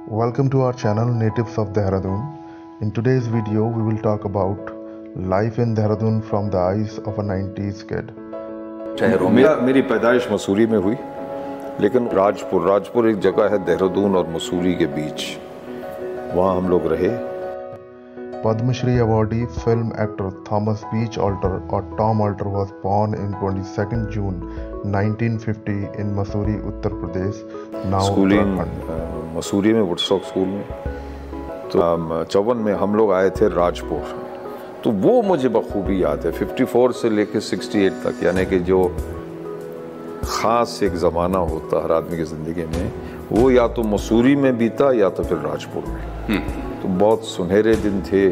Welcome to our channel Natives of Dehradun. In today's video we will talk about life in Dehradun from the eyes of a 90s kid. मेरी पैदाइश मसूरी में हुई, लेकिन राजपुर एक जगह है देहरादून और मसूरी के बीच, वहाँ हम लोग रहे। Padma Shri awardee film actor Thomas Beach Alter or Tom Alter was born in 22nd June 1950 in Mussoorie, Uttar Pradesh, now Uttarakhand. Mussoorie में वुडस्टॉक स्कूल में। तो 54 में हम लोग आए थे राजपुर, तो वो मुझे बखूबी याद है 54 से लेकर 68 तक, यानी कि जो ख़ास एक ज़माना होता हर आदमी की ज़िंदगी में, वो या तो मसूरी में बीता या तो फिर राजपुर में। तो बहुत सुनहरे दिन थे।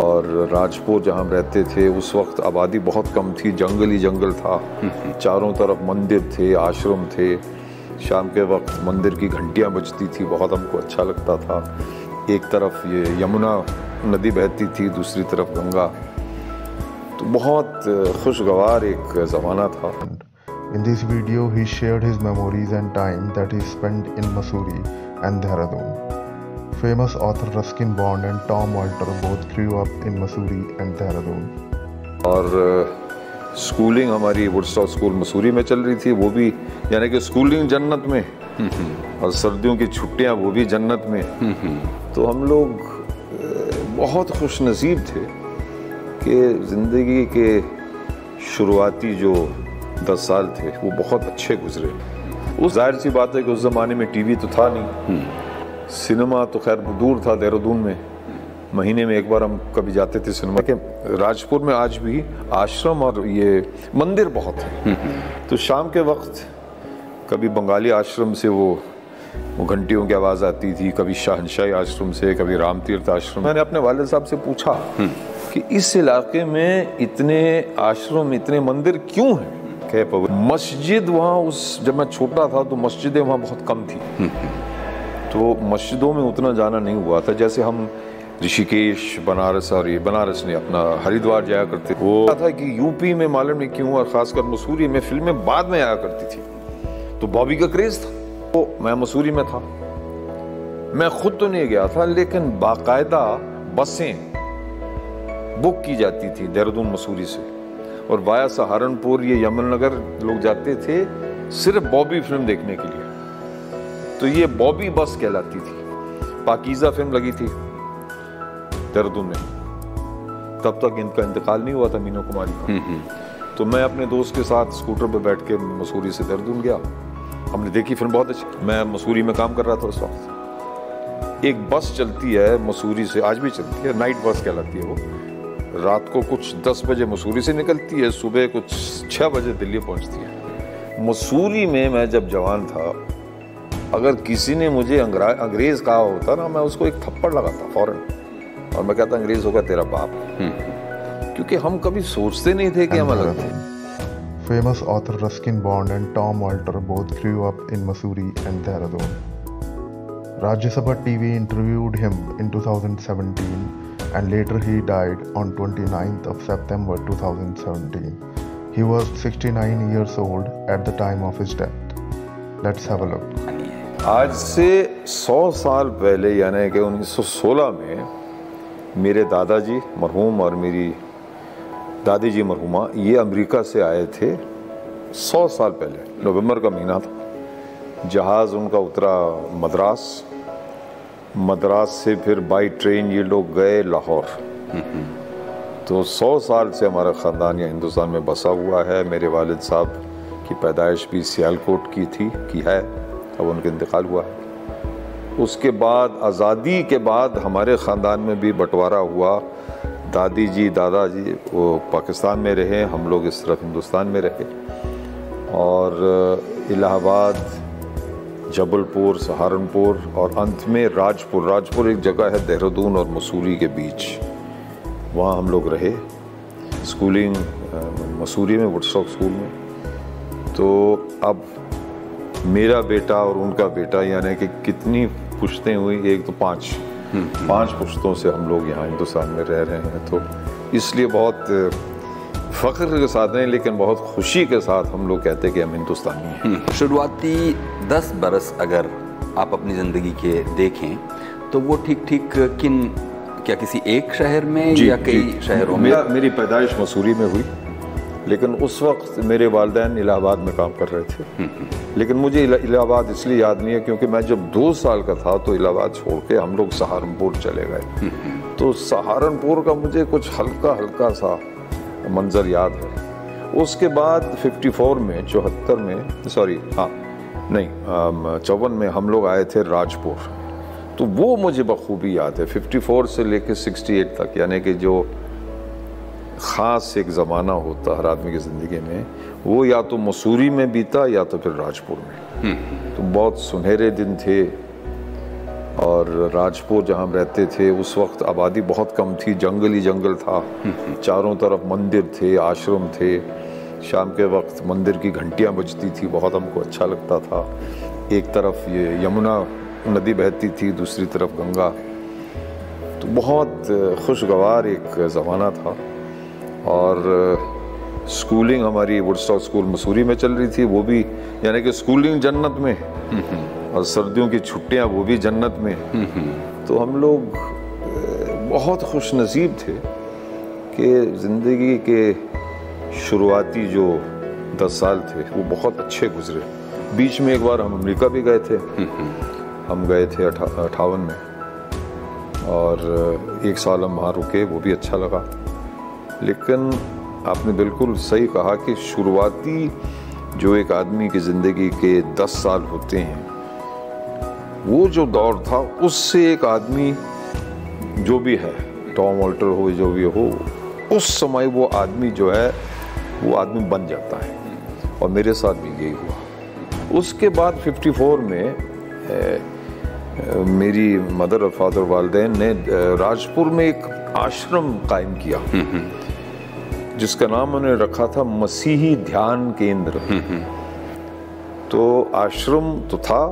और राजपुर जहाँ हम रहते थे उस वक्त आबादी बहुत कम थी, जंगल था, चारों तरफ मंदिर थे, आश्रम थे। शाम के वक्त मंदिर की घंटियाँ बजती थी, बहुत हमको अच्छा लगता था। एक तरफ ये यमुना नदी बहती थी, दूसरी तरफ गंगा, तो बहुत खुशगवार एक ज़माना था। In this video he shared his memories and time that he spent in Mussoorie and Dehradun. Famous author Ruskin Bond and Tom Alter both grew up in Mussoorie and Dehradun. और स्कूलिंग हमारी Woodstock school Mussoorie में चल रही थी, वो भी यानी कि स्कूलिंग जन्नत में, और सर्दियों की छुट्टियां वो भी जन्नत में। तो हम लोग बहुत खुश नसीब थे कि ज़िंदगी के शुरुआती जो 10 साल थे वो बहुत अच्छे गुजरे। उस जाहिर सी बात है कि उस ज़माने में टीवी तो था नहीं, सिनेमा तो खैर दूर था। देहरादून में महीने में एक बार हम कभी जाते थे सिनेमा के। राजपुर में आज भी आश्रम और ये मंदिर बहुत है। तो शाम के वक्त कभी बंगाली आश्रम से वो घंटियों की आवाज़ आती थी, कभी शाहनशाही आश्रम से, कभी रामतीर्थ आश्रम। मैंने अपने वालिद साहब से पूछा कि इस इलाके में इतने आश्रम, इतने मंदिर क्यों हैं? मस्जिद वहाँ जब मैं छोटा था तो मस्जिदें वहाँ बहुत कम थी, तो मस्जिदों में उतना जाना नहीं हुआ था। जैसे हम ऋषिकेश, बनारस ने अपना हरिद्वार जाया करते। वो था कि यूपी में मालूम नहीं क्यों, और खासकर मसूरी में फिल्में बाद में आया करती थी, तो बॉबी का क्रेज था। तो मैं मसूरी में था, मैं खुद तो नहीं गया था, लेकिन बाकायदा बसें बुक की जाती थी देहरादून मसूरी से, और वाया सहारनपुर ये यमुनानगर लोग जाते थे सिर्फ बॉबी फिल्म देखने के लिए। तो ये बॉबी बस कहलाती थी। पाकीज़ा फिल्म लगी थी देहरादून में, तब तक इनका इंतकाल नहीं हुआ था, मीना कुमारी का। तो मैं अपने दोस्त के साथ स्कूटर पर बैठ के मसूरी से देहरादून गया। हमने देखी फिल्म, बहुत अच्छी। मैं मसूरी में काम कर रहा था उस वक्त। एक बस चलती है मसूरी से, आज भी चलती है, नाइट बस कहलाती है वो। रात को कुछ 10 बजे मसूरी से निकलती है, सुबह कुछ 6 बजे दिल्ली पहुंचती है। मसूरी में मैं जब जवान था, अगर किसी ने मुझे अंग्रेज़ कहा होता ना, मैं उसको एक थप्पड़ लगाता फौरन, और मैं कहता अंग्रेज़ होगा तेरा बाप। क्योंकि हम कभी सोचते नहीं थे कि हम अलग थे। Famous author Ruskin Bond and Tom Alter both grew up in Mussoorie and Dehradun. Rajya Sabha TV interviewed him in 2017 and later he died on 29th of September 2017. He was 69 years old at the time of his death. Let's have a look. आज से 100 साल पहले, यानी कि 1916 में मेरे दादाजी मरहूम और मेरी दादी जी मरहूमा ये अमेरिका से आए थे 100 साल पहले। नवंबर का महीना था। जहाज़ उनका उतरा मद्रास से फिर बाई ट्रेन ये लोग गए लाहौर। तो 100 साल से हमारा ख़ानदान यहाँ हिंदुस्तान में बसा हुआ है। मेरे वालिद साहब की पैदाइश भी सियालकोट की है, अब उनका इंतकाल हुआ है। उसके बाद आज़ादी के बाद हमारे ख़ानदान में भी बंटवारा हुआ। दादी जी, दादाजी वो पाकिस्तान में रहे, हम लोग इस तरफ हिंदुस्तान में रहे। और इलाहाबाद, जबलपुर, सहारनपुर और अंत में राजपुर एक जगह है देहरादून और मसूरी के बीच, वहाँ हम लोग रहे। स्कूलिंग मसूरी में, वुडस्टॉक स्कूल में। तो अब मेरा बेटा और उनका बेटा, यानी कि कितनी पुश्तें हुई, एक तो 5 पुश्तों से हम लोग यहाँ हिंदुस्तान में रह रहे हैं। तो इसलिए बहुत फ़ख्र के साथ नहीं, लेकिन बहुत खुशी के साथ हम लोग कहते हैं कि हम हिंदुस्तानी हैं। शुरुआती 10 बरस अगर आप अपनी ज़िंदगी के देखें तो वो ठीक ठीक क्या किसी एक शहर में या कई शहरों में? मेरी पैदाइश मसूरी में हुई, लेकिन उस वक्त मेरे वालिदैन इलाहाबाद में काम कर रहे थे। लेकिन मुझे इलाहाबाद इसलिए याद नहीं है क्योंकि मैं जब 2 साल का था तो इलाहाबाद छोड़ के हम लोग सहारनपुर चले गए। तो सहारनपुर का मुझे कुछ हल्का हल्का सा मंजर याद है। उसके बाद 54 में 54 में 54 में हम लोग आए थे राजपुर, तो वो मुझे बखूबी याद है। 54 से लेकर 68 तक, यानी कि जो ख़ास एक ज़माना होता हर आदमी की ज़िंदगी में, वो या तो मसूरी में बीता या तो फिर राजपुर में। तो बहुत सुनहरे दिन थे। और राजपुर जहाँ हम रहते थे उस वक्त आबादी बहुत कम थी, जंगल ही जंगल था, चारों तरफ मंदिर थे, आश्रम थे। शाम के वक्त मंदिर की घंटियाँ बजती थी, बहुत हमको अच्छा लगता था। एक तरफ ये यमुना नदी बहती थी, दूसरी तरफ गंगा। तो बहुत खुशगवार एक ज़माना था। और स्कूलिंग हमारी वुडस्टॉक स्कूल मसूरी में चल रही थी, वो भी यानी कि स्कूलिंग जन्नत में, और सर्दियों की छुट्टियां वो भी जन्नत में। तो हम लोग बहुत खुश नसीब थे कि ज़िंदगी के शुरुआती जो 10 साल थे वो बहुत अच्छे गुजरे। बीच में एक बार हम अमेरिका भी गए थे। हम गए थे 58 में, और 1 साल हम वहाँ रुके, वो भी अच्छा लगा। लेकिन आपने बिल्कुल सही कहा कि शुरुआती जो एक आदमी की ज़िंदगी के 10 साल होते हैं, वो जो दौर था, उससे एक आदमी जो भी है, टॉम वॉल्टर हो जो भी हो, उस समय वो आदमी जो है वो आदमी बन जाता है। और मेरे साथ भी यही हुआ। उसके बाद 54 में मेरी मदर और फादर वालिदैन ने राजपुर में एक आश्रम कायम किया, जिसका नाम उन्होंने रखा था मसीही ध्यान केंद्र। तो आश्रम तो था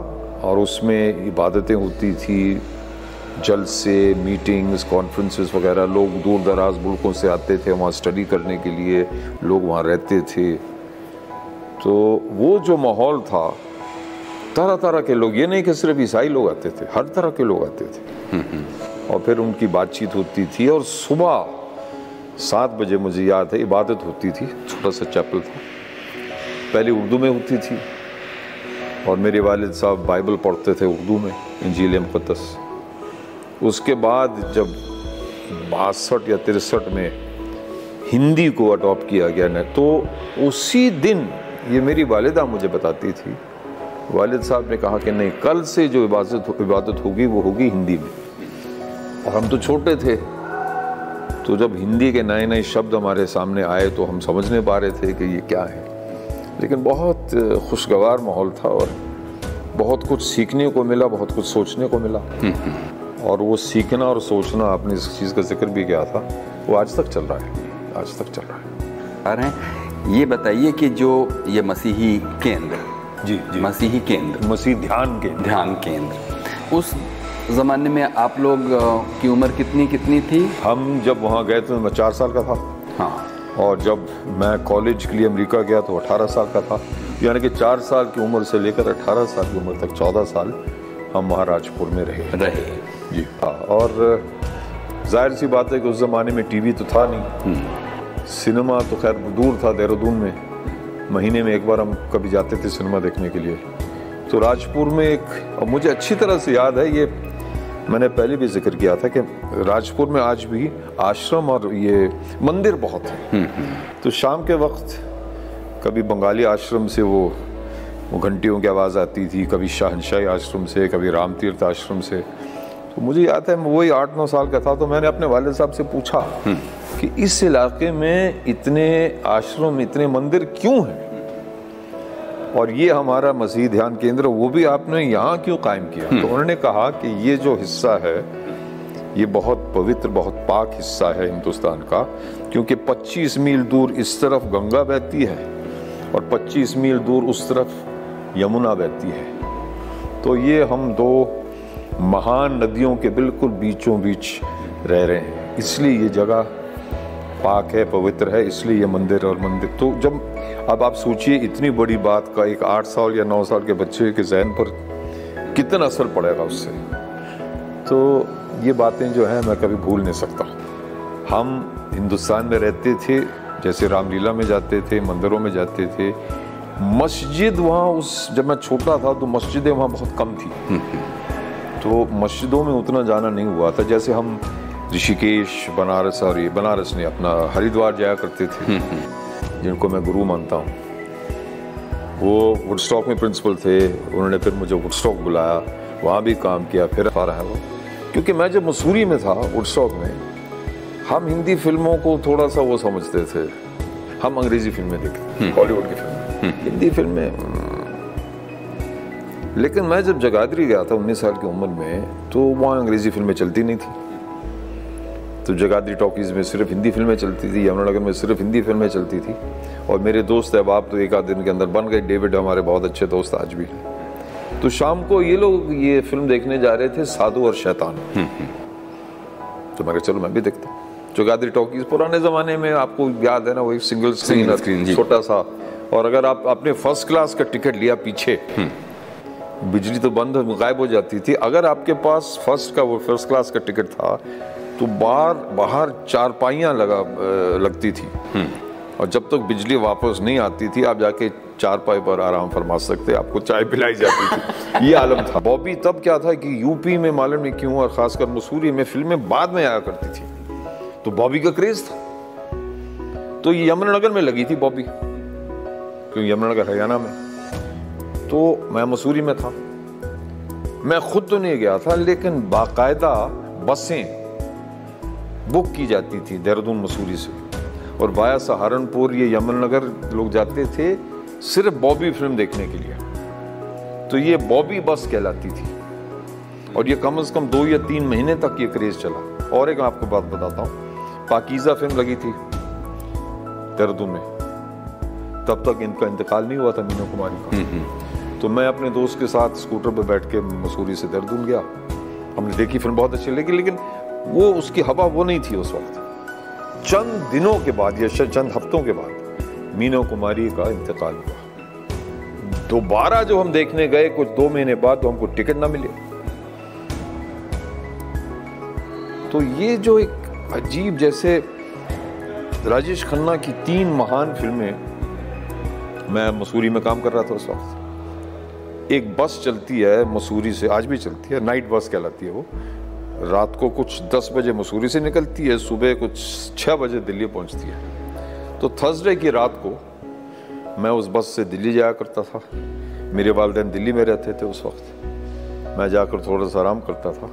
और उसमें इबादतें होती थी, जलसे, मीटिंग्स, कॉन्फ्रेंसेस वगैरह। लोग दूर दराज मुल्कों से आते थे वहाँ स्टडी करने के लिए, लोग वहाँ रहते थे। तो वो जो माहौल था, तरह तरह के लोग, ये नहीं कि सिर्फ ईसाई लोग आते थे, हर तरह के लोग आते थे। और फिर उनकी बातचीत होती थी। और सुबह 7 बजे मुझे याद है इबादत होती थी, छोटा सा चैपल था, पहले उर्दू में होती थी। और मेरे वालिद साहब बाइबल पढ़ते थे उर्दू में, इंजील मुक़द्दस। उसके बाद जब 62 या 63 में हिंदी को अडॉप्ट किया गया ना, तो उसी दिन, ये मेरी वालिदा मुझे बताती थी, वालिद साहब ने कहा कि नहीं, कल से जो इबादत होगी वो होगी हिंदी में। और हम तो छोटे थे, तो जब हिंदी के नए नए शब्द हमारे सामने आए तो हम समझ नहीं पा रहे थे कि ये क्या है। लेकिन बहुत खुशगवार माहौल था और बहुत कुछ सीखने को मिला, बहुत कुछ सोचने को मिला। और वो सीखना और सोचना, आपने इस चीज़ का जिक्र भी किया था, वो आज तक चल रहा है, आज तक चल रहा है। ये बताइए कि जो ये मसीही केंद्र, जी, मसीही केंद्र, मसीह ध्यान केंद्र, उस ज़माने में आप लोग की उम्र कितनी थी? हम जब वहाँ गए तो मैं 4 साल का था। हाँ। और जब मैं कॉलेज के लिए अमेरिका गया तो 18 साल का था। यानी कि 4 साल की उम्र से लेकर 18 साल की उम्र तक 14 साल हम वहाँ राजपुर में रहे। जी हाँ। और जाहिर सी बात है कि उस ज़माने में टीवी तो था नहीं, सिनेमा तो खैर दूर था, देहरादून में। महीने में एक बार हम कभी जाते थे सिनेमा देखने के लिए। तो राजपुर में एक, और मुझे अच्छी तरह से याद है, ये मैंने पहले भी जिक्र किया था कि राजपुर में आज भी आश्रम और ये मंदिर बहुत हैं। तो शाम के वक्त कभी बंगाली आश्रम से वो घंटियों की आवाज़ आती थी, कभी शहनशाही आश्रम से, कभी रामतीर्थ आश्रम से। तो मुझे याद है मैं वही 8-9 साल का था, तो मैंने अपने वालिद साहब से पूछा कि इस इलाके में इतने आश्रम, इतने मंदिर क्यों हैं, और ये हमारा मसीह ध्यान केंद्र वो भी आपने यहाँ क्यों कायम किया? तो उन्होंने कहा कि ये जो हिस्सा है ये बहुत पवित्र, बहुत पाक हिस्सा है हिंदुस्तान का, क्योंकि 25 मील दूर इस तरफ गंगा बहती है और 25 मील दूर उस तरफ यमुना बहती है। तो ये हम 2 महान नदियों के बिल्कुल बीचों बीच रह रहे हैं, इसलिए ये जगह पाक है, पवित्र है, इसलिए ये मंदिर और मंदिर। तो जब अब आप सोचिए, इतनी बड़ी बात का एक 8 साल या 9 साल के बच्चे के जहन पर कितना असर पड़ेगा उससे। तो ये बातें जो हैं मैं कभी भूल नहीं सकता। हम हिंदुस्तान में रहते थे, जैसे रामलीला में जाते थे, मंदिरों में जाते थे, मस्जिद वहाँ जब मैं छोटा था तो मस्जिदें वहाँ बहुत कम थी, तो मस्जिदों में उतना जाना नहीं हुआ था। जैसे हम ऋषिकेश, बनारस, और ये बनारस ने अपना हरिद्वार जाया करते थे, जिनको मैं गुरु मानता हूँ। वो वुडस्टॉक में प्रिंसिपल थे, उन्होंने फिर मुझे वुडस्टॉक बुलाया, वहाँ भी काम किया, फिर आ रहा है वो। क्योंकि मैं जब मसूरी में था, वुडस्टॉक में, हम हिंदी फिल्मों को थोड़ा सा वो समझते थे, हम अंग्रेजी फिल्में देखते, हॉलीवुड की फिल्में, हिंदी फिल्में। लेकिन मैं जब जगाधरी गया था 19 साल की उम्र में, तो वहाँ अंग्रेजी फिल्में चलती नहीं थी। तो जगाधरी टॉकीज़ में सिर्फ हिंदी फिल्में चलती थी, यमुनानगर में सिर्फ हिंदी फिल्में चलती थी। और मेरे दोस्त अहबाब तो एक आध दिन के अंदर बन गए। डेविड हमारे बहुत अच्छे दोस्त आज भी हैं। तो शाम को ये लोग ये फिल्म देखने जा रहे थे, साधु और शैतान। तो मैं कहा चलो मैं भी देखता हूँ। जगाधरी टॉकीज़ पुराने ज़माने में, आपको याद है ना, वो एक सिंगल स्क्रीन छोटा सा, और अगर आप अपने फर्स्ट क्लास का टिकट लिया पीछे, बिजली तो बंद गायब हो जाती थी। अगर आपके पास फर्स्ट क्लास का टिकट था तो बाहर चारपाइयाँ लगती थी, और जब तक बिजली वापस नहीं आती थी आप जाके चारपाई पर आराम फरमा सकते, आपको चाय पिलाई जाती थी। ये आलम था। बॉबी तब क्या था कि यूपी में मालूम नहीं क्यों, और खासकर मसूरी में फिल्में बाद में आया करती थी, तो बॉबी का क्रेज था। तो ये यमुनानगर में लगी थी बॉबी, क्योंकि यमुनानगर हरियाणा में। तो मैं मसूरी में था, मैं खुद तो नहीं गया था, लेकिन बाकायदा बसें बुक की जाती थी देहरादून मसूरी से, और वाया सहारनपुर ये यमुनानगर लोग जाते थे सिर्फ बॉबी फिल्म देखने के लिए। तो ये बॉबी बस कहलाती थी, और ये कम से कम 2 या 3 महीने तक ये क्रेज चला। और एक आपको बात बताता हूँ, पाकीज़ा फिल्म लगी थी देहरादून में, तब तक इनका इंतकाल नहीं हुआ था, मीनू कुमारी का। तो मैं अपने दोस्त के साथ स्कूटर पर बैठ के मसूरी से देहरादून गया। हमने देखी फिल्म, बहुत अच्छी लगी, लेकिन वो उसकी हवा वो नहीं थी उस वक्त। चंद दिनों के बाद या चंद हफ्तों के बाद मीनू कुमारी का इंतकाल हुआ। दोबारा जो हम देखने गए कुछ 2 महीने बाद, तो हमको टिकट ना मिले। तो ये जो एक अजीब, जैसे राजेश खन्ना की 3 महान फिल्में, मैं मसूरी में काम कर रहा था उस वक्त। एक बस चलती है मसूरी से, आज भी चलती है, नाइट बस कहलाती है वो। रात को कुछ 10 बजे मसूरी से निकलती है, सुबह कुछ 6 बजे दिल्ली पहुंचती है। तो थर्सडे की रात को मैं उस बस से दिल्ली जाया करता था। मेरे वालिदैन दिल्ली में रहते थे उस वक्त, मैं जाकर थोड़ा सा आराम करता था।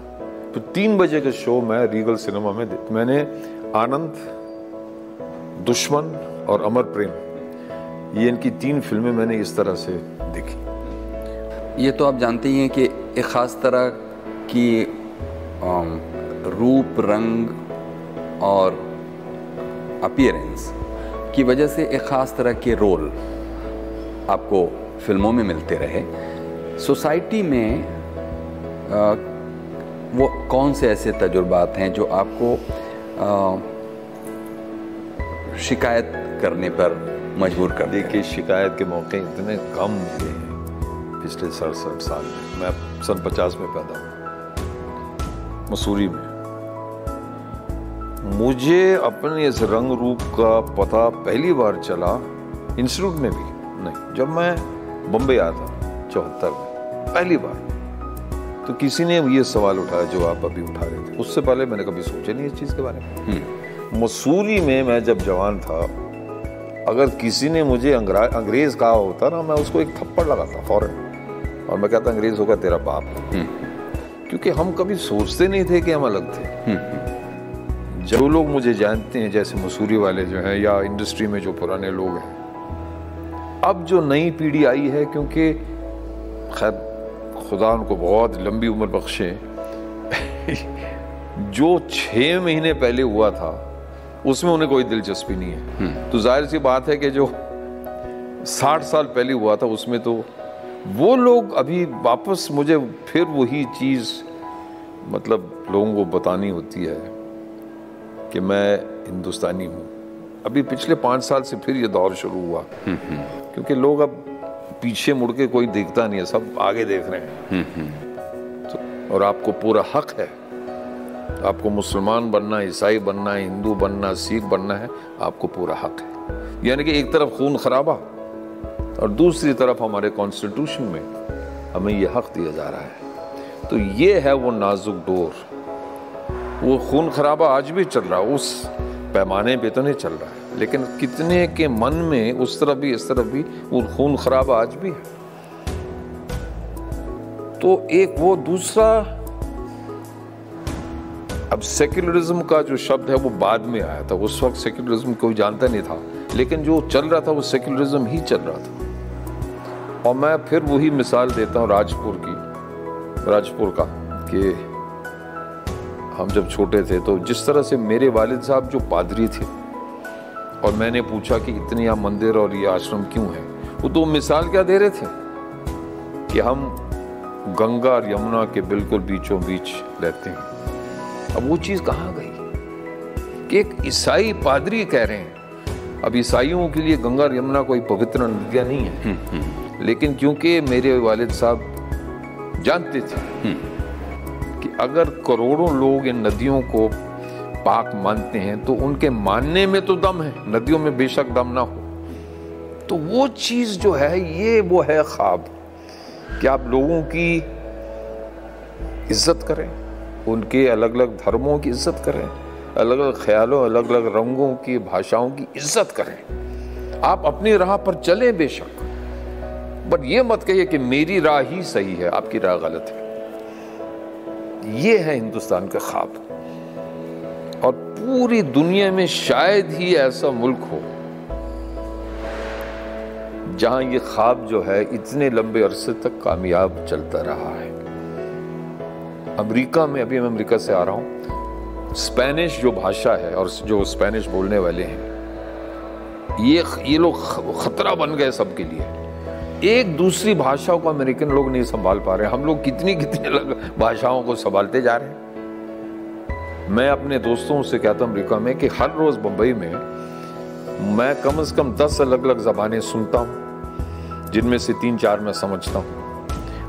तो 3 बजे का शो मैं रीगल सिनेमा में मैंने आनंद, दुश्मन और अमर प्रेम, ये इनकी 3 फिल्में मैंने इस तरह से देखी। ये तो आप जानते ही हैं कि एक ख़ास तरह की रूप, रंग और अपीयरेंस की वजह से एक ख़ास तरह के रोल आपको फिल्मों में मिलते रहे। सोसाइटी में वो कौन से ऐसे तजुर्बात हैं जो आपको शिकायत करने पर मजबूर कर दें? देखिए, शिकायत के मौके इतने कम मिले हैं पिछले 67 साल में। मैं सन 50 में पैदा हुआ मसूरी में। मुझे अपने इस रंग रूप का पता पहली बार चला इंस्टीट्यूट में भी नहीं, जब मैं बम्बई आया था 74 में पहली बार। तो किसी ने ये सवाल उठाया जो आप अभी उठा रहे थे, उससे पहले मैंने कभी सोचा नहीं इस चीज़ के बारे में। मसूरी में मैं जब जवान था, अगर किसी ने मुझे अंग्रेज कहा होता ना, मैं उसको एक थप्पड़ लगाता फौरन, और मैं कहता अंग्रेज होगा तेरा बाप। क्योंकि हम कभी सोचते नहीं थे कि हम अलग थे। जो लोग मुझे जानते हैं, जैसे मसूरी वाले जो हैं, या इंडस्ट्री में जो पुराने लोग हैं, अब जो नई पीढ़ी आई है, क्योंकि खैर खुदा उनको बहुत लंबी उम्र बख्शे, जो 6 महीने पहले हुआ था उसमें उन्हें कोई दिलचस्पी नहीं है। तो जाहिर सी बात है कि जो 60 साल पहले हुआ था उसमें तो वो लोग अभी वापस मुझे फिर वही चीज़ मतलब लोगों को बतानी होती है कि मैं हिंदुस्तानी हूँ। अभी पिछले 5 साल से फिर ये दौर शुरू हुआ, क्योंकि लोग अब पीछे मुड़ के कोई देखता नहीं है, सब आगे देख रहे हैं। और आपको पूरा हक है। आपको मुसलमान बनना, ईसाई बनना, हिंदू बनना, सिख बनना है, आपको पूरा हक है। यानी कि एक तरफ खून खराबा और दूसरी तरफ हमारे कॉन्स्टिट्यूशन में हमें ये हक दिया जा रहा है। तो ये है वो नाजुक डोर। वो खून खराबा आज भी चल रहा है, उस पैमाने पे तो नहीं चल रहा है, लेकिन कितने के मन में उस तरफ भी इस तरफ भी वो खून खराबा आज भी है। तो एक वो दूसरा, अब सेक्युलरिज्म का जो शब्द है वो बाद में आया था, उस वक्त सेक्युलरिज्म कोई जानता नहीं था, लेकिन जो चल रहा था वो सेक्युलरिज्म ही चल रहा था। और मैं फिर वही मिसाल देता हूँ राजपुर का, कि हम जब छोटे थे तो जिस तरह से मेरे वालिद साहब जो पादरी थे और मैंने पूछा कि इतने यहाँ मंदिर और ये आश्रम क्यों है, वो तो मिसाल क्या दे रहे थे कि हम गंगा और यमुना के बिल्कुल बीचों बीच रहते हैं। अब वो चीज कहाँ गई कि एक ईसाई पादरी कह रहे हैं, अब ईसाइयों के लिए गंगा और यमुना कोई पवित्र नदियां नहीं है, लेकिन क्योंकि मेरे वालिद साहब जानते थे कि अगर करोड़ों लोग इन नदियों को पाक मानते हैं तो उनके मानने में तो दम है, नदियों में बेशक दम ना हो। तो वो चीज जो है, ये वो है ख्वाब कि आप लोगों की इज्जत करें, उनके अलग अलग धर्मों की इज्जत करें, अलग अलग ख्यालों, अलग अलग रंगों की, भाषाओं की इज्जत करें। आप अपनी राह पर चलें बेशक, बट ये मत कहिए कि मेरी राह ही सही है, आपकी राह गलत है। ये है हिंदुस्तान का ख्वाब। और पूरी दुनिया में शायद ही ऐसा मुल्क हो जहां ये ख्वाब जो है इतने लंबे अरसे तक कामयाब चलता रहा है। अमेरिका में, अभी मैं अमेरिका से आ रहा हूं, स्पेनिश जो भाषा है और जो स्पेनिश बोलने वाले हैं, ये लोग खतरा बन गए सबके लिए। एक दूसरी भाषा को अमेरिकन लोग नहीं संभाल पा रहे, हम लोग कितनी अलग भाषाओं को संभालते जा रहे हैं। मैं अपने दोस्तों से कहता हूं अमेरिका में कि हर रोज बंबई में मैं कम से कम 10 अलग अलग जबानें सुनता हूं, जिनमें से 3-4 मैं समझता हूं।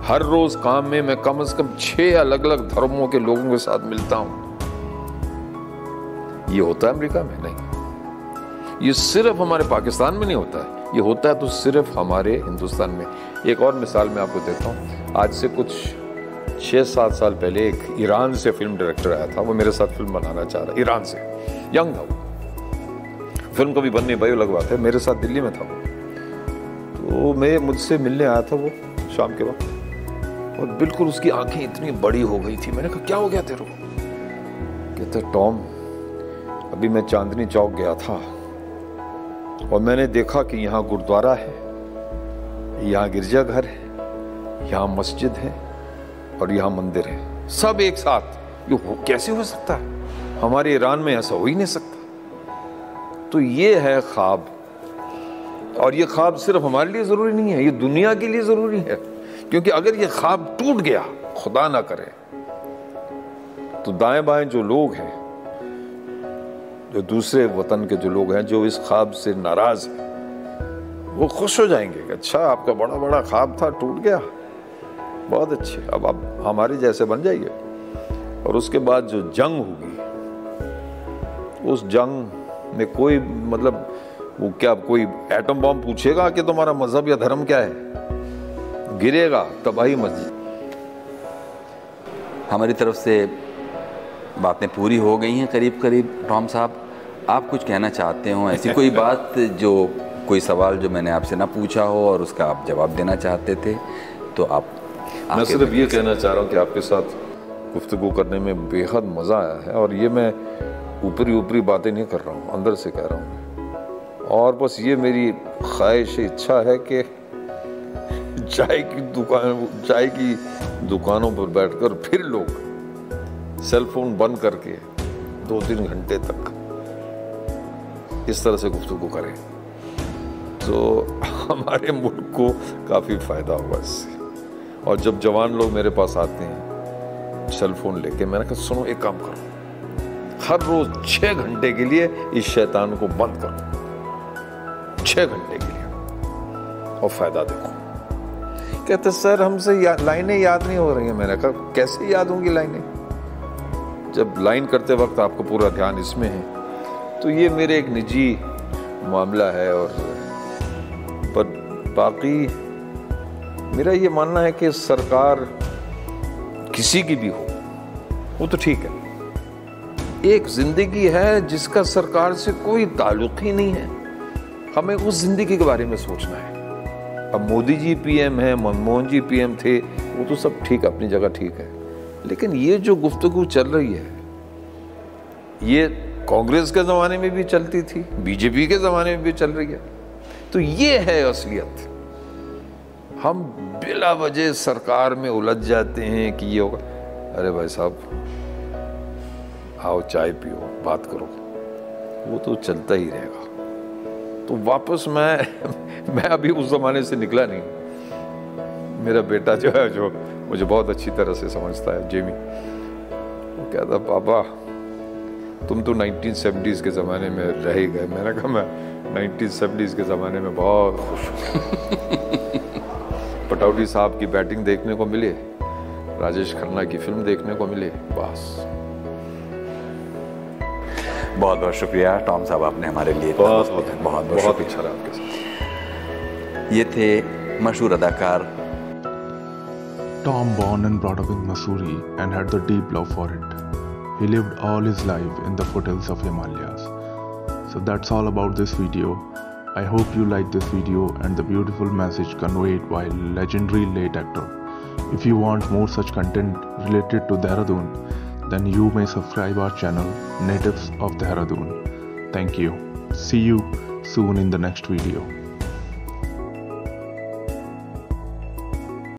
हर रोज काम में मैं कम से कम 6 अलग अलग धर्मों के लोगों के साथ मिलता हूं। ये होता है अमेरिका में नहीं, ये सिर्फ हमारे पाकिस्तान में नहीं होता है, ये होता है तो सिर्फ हमारे हिंदुस्तान में। एक और मिसाल मैं आपको देता हूं। आज से कुछ 6-7 साल पहले एक ईरान से फिल्म डायरेक्टर आया था, वो मेरे साथ फिल्म बनाना चाह रहा, ईरान से, यंग था वो, फिल्म कभी बनने भाई अलग बात है, मेरे साथ दिल्ली में था वो। तो मैं मुझसे मिलने आया था वो शाम के वक्त, और बिल्कुल उसकी आंखें इतनी बड़ी हो गई थी। मैंने कहा क्या हो गया तेरे को? कहते टॉम, अभी मैं चांदनी चौक गया था और मैंने देखा कि यहाँ गुरुद्वारा है, यहाँ गिरजाघर है, यहाँ मस्जिद है और यहाँ मंदिर है, सब एक साथ। ये कैसे हो सकता है? हमारे ईरान में ऐसा हो ही नहीं सकता। तो ये है ख्वाब, और ये ख्वाब सिर्फ हमारे लिए जरूरी नहीं है, ये दुनिया के लिए जरूरी है। क्योंकि अगर ये ख्वाब टूट गया, खुदा ना करे, तो दाएं बाएं जो लोग हैं, जो दूसरे वतन के जो लोग हैं, जो इस ख्वाब से नाराज हैं, वो खुश हो जाएंगे कि अच्छा आपका बड़ा बड़ा ख्वाब था, टूट गया, बहुत अच्छे, अब आप हमारे जैसे बन जाइए। और उसके बाद जो जंग होगी, उस जंग में कोई मतलब वो क्या, कोई एटम बॉम्ब पूछेगा कि तुम्हारा मजहब या धर्म क्या है? गिरेगा, तबाही मस्जिद। हमारी तरफ से बातें पूरी हो गई हैं करीब करीब। टॉम साहब, आप कुछ कहना चाहते हो, ऐसी कोई बात, जो कोई सवाल जो मैंने आपसे ना पूछा हो और उसका आप जवाब देना चाहते थे, तो आप? मैं सिर्फ ये कहना चाह रहा हूँ कि आपके साथ गुफ्तगू करने में बेहद मज़ा आया है, और ये मैं ऊपरी बातें नहीं कर रहा हूँ, अंदर से कह रहा हूँ। और बस ये मेरी ख्वाहिश, इच्छा है कि चाय की दुकानों पर बैठकर फिर लोग सेल फोन बंद करके 2-3 घंटे तक इस तरह से गुफ्तगू करें, तो हमारे मुल्क को काफ़ी फ़ायदा होगा इससे। और जब जवान लोग मेरे पास आते हैं सेल फोन लेके, मैंने कहा सुनो एक काम करो, हर रोज 6 घंटे के लिए इस शैतान को बंद करो, 6 घंटे के लिए, और फायदा देखो। कहते सर हमसे लाइनें याद नहीं हो रही हैं। मैंने कहा कैसे याद होंगी लाइनें, जब लाइन करते वक्त आपको पूरा ध्यान इसमें है। तो ये मेरे एक निजी मामला है। और पर बाकी मेरा ये मानना है कि सरकार किसी की भी हो वो तो ठीक है, एक जिंदगी है जिसका सरकार से कोई ताल्लुक ही नहीं है, हमें उस जिंदगी के बारे में सोचना है। अब मोदी जी पीएम है, मनमोहन जी पीएम थे, वो तो सब ठीक, अपनी जगह ठीक है, लेकिन ये जो गुफ्तगू चल रही है ये कांग्रेस के ज़माने में भी चलती थी, बीजेपी के ज़माने में भी चल रही है। तो ये है असलियत। हम बिला वजह सरकार में उलझ जाते हैं कि ये होगा। अरे भाई साहब आओ चाय पियो, बात करो, वो तो चलता ही रहेगा। तो वापस मैं अभी उस ज़माने से निकला नहीं। मेरा बेटा जो है, जो मुझे बहुत अच्छी तरह से समझता है, जेमी, वो कहता पापा तुम तो 1970s के ज़माने में रह ही गए। मैंने कहा मैं 1970s के ज़माने में बहुत खुश हूँ। पटौडी साहब की बैटिंग देखने को मिले, राजेश खन्ना की फिल्म देखने को मिले, बस। बहुत बहुत शुक्रिया टॉम साहब, आपने हमारे लिए बहुत अच्छा रहा आपके साथ। ये थे मशहूर अदाकार Tom, born and brought up in Mussoorie and had the deep love for it. He lived all his life in the foothills of Himalayas. So that's all about this video. I hope you liked this video and the beautiful message conveyed by legendary late actor. If you want more such content related to Dehradun, then you may subscribe our channel Natives of Dehradun. Thank you. See you soon in the next video.